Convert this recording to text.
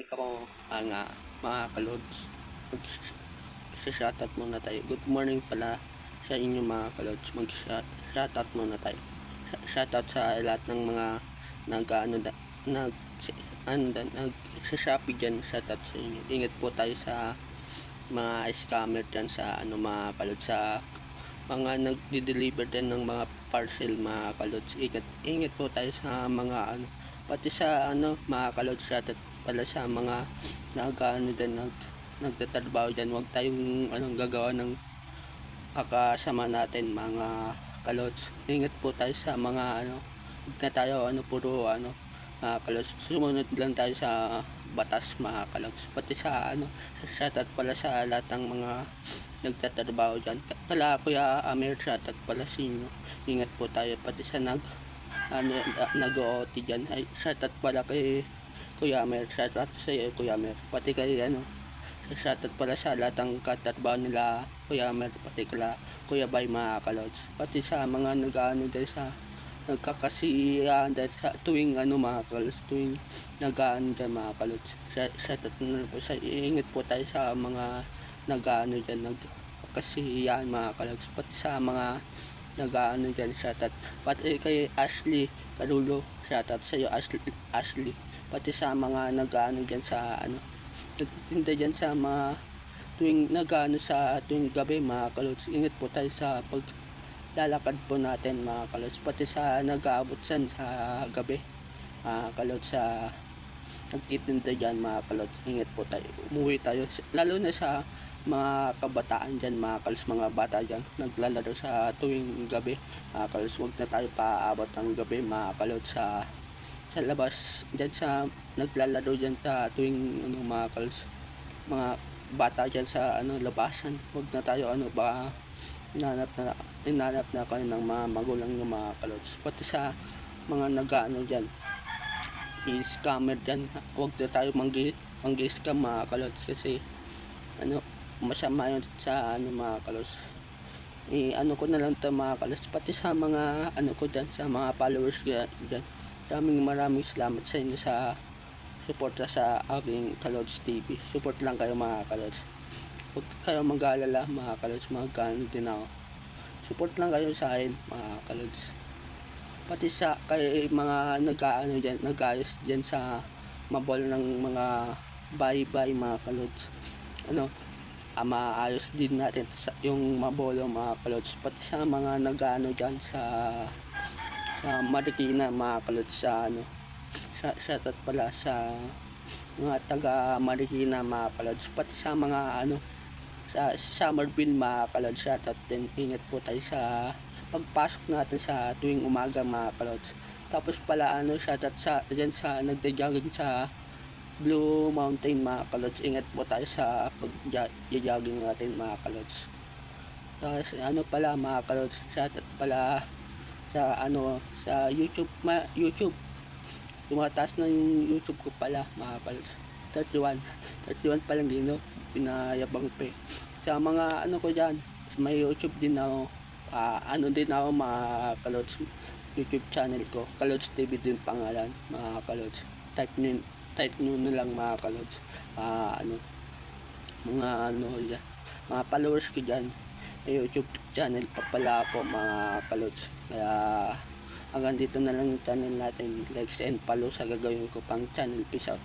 balik ako mga kalods. Mag-shoutout muna tayo. Good morning pala sa inyo mga kalods. Mag-shoutout muna tayo. Shoutout sa lahat ng mga nag-shopee dyan. Shoutout sa inyo. Ingat po tayo sa mga scammer dyan sa mga kalods, sa mga nagde-deliver din ng mga parcel mga kalods. Ingat po tayo sa mga pati sa mga kalods. Shoutout pala sa mga nagtatrabaho dyan. Huwag tayong gagawa ng kakasama natin mga kalods. Ingat po tayo sa mga huwag na tayo puro mga kalods. Sumunod lang tayo sa batas mga kalods. Pati sa shoutout pala sa lahat ng mga nagtatrabaho dyan. Kala Kuya Amer, shoutout pala sa inyo. Ingat po tayo. Pati sa nag-OT dyan, ay shoutout pala kay Kuya Amer. Shoutout sa iyo Kuya Amer. Pati kay shoutout pala sa lahat ng katrabaho nila Kuya Amer. Pati kala Kuya Bay mga kalods. Pati sa mga dahil sa nagkakasiyahan dahil sa tuwing mga kalods, tuwing dyan mga kalods. Shoutout na po sa ingat po tayo sa mga dyan, nagkakasiyahan mga kalods. Pati sa mga dyan, shoutout. Pati kay Ashley Carulo, shoutout sa iyo Ashley. Pati sa mga dyan sa nagtinda dyan sa mga tuwing sa tuwing gabi mga kalods. Ingat po tayo sa paglalakad po natin mga kalods. Pati sa nag-aabot sa gabi mga kalods, sa nagtitinda dyan mga kalods. Ingat po tayo, umuwi tayo, lalo na sa mga kabataan dyan mga kalods, mga bata dyan naglalaro sa tuwing gabi mga kalods. Huwag na tayo paabot ng gabi mga kalods sa labas dyan, sa naglalaro dyan sa tuwing mga kalods, mga bata dyan sa labasan. Huwag na tayo ba inanap na kayo ng mga magulang ng mga kalods. Pati sa mga dyan i-scammer dyan, huwag na tayo manggi-scam mga kalods, kasi masama yun sa mga kalods. Ko na lang ito mga kalods. Pati sa mga ko dyan, sa mga followers dyan, maraming salamat sa inyo sa suporta sa aking Kalods TV. Support lang kayo mga kalods. Huwag kayo mag-aalala mga kalods, magkano din ako. Support lang kayo sa akin mga kalods. Pati sa kay mga nag-ayos dyan sa mabol ng mga bye-bye mga kalods. Maayos din natin yung mabolo mga kalods. Pati sa mga dyan sa Marikina mga kalods, sa shoutout pala sa mga taga Marikina mga kalods. Pati sa mga sa Summerville mga kalods, shoutout din. Ingat po tayo sa pagpasok natin sa tuwing umaga mga kalods. Tapos pala shoutout sa dyan sa nagda-jogging sa Blue Mountain mga kalods. Ingat po tayo sa pag-jogging natin mga kalods. Tapos pala mga kalods, shoutout pala sa sa YouTube tumataas na yung YouTube ko pala mga kalods. 31 pa lang din pinayabang pa sa mga ko dyan. May YouTube din ako, din ako mga kalods. YouTube channel ko Kalods TV din pangalan mga kalods. Type nyo na lang mga kalods. Yan, mga followers ko dyan. May YouTube channel pa pala po mga kalods. Kaya hanggang dito na lang yung channel natin. Likes and follow sa gagawin ko pang channel. Peace out.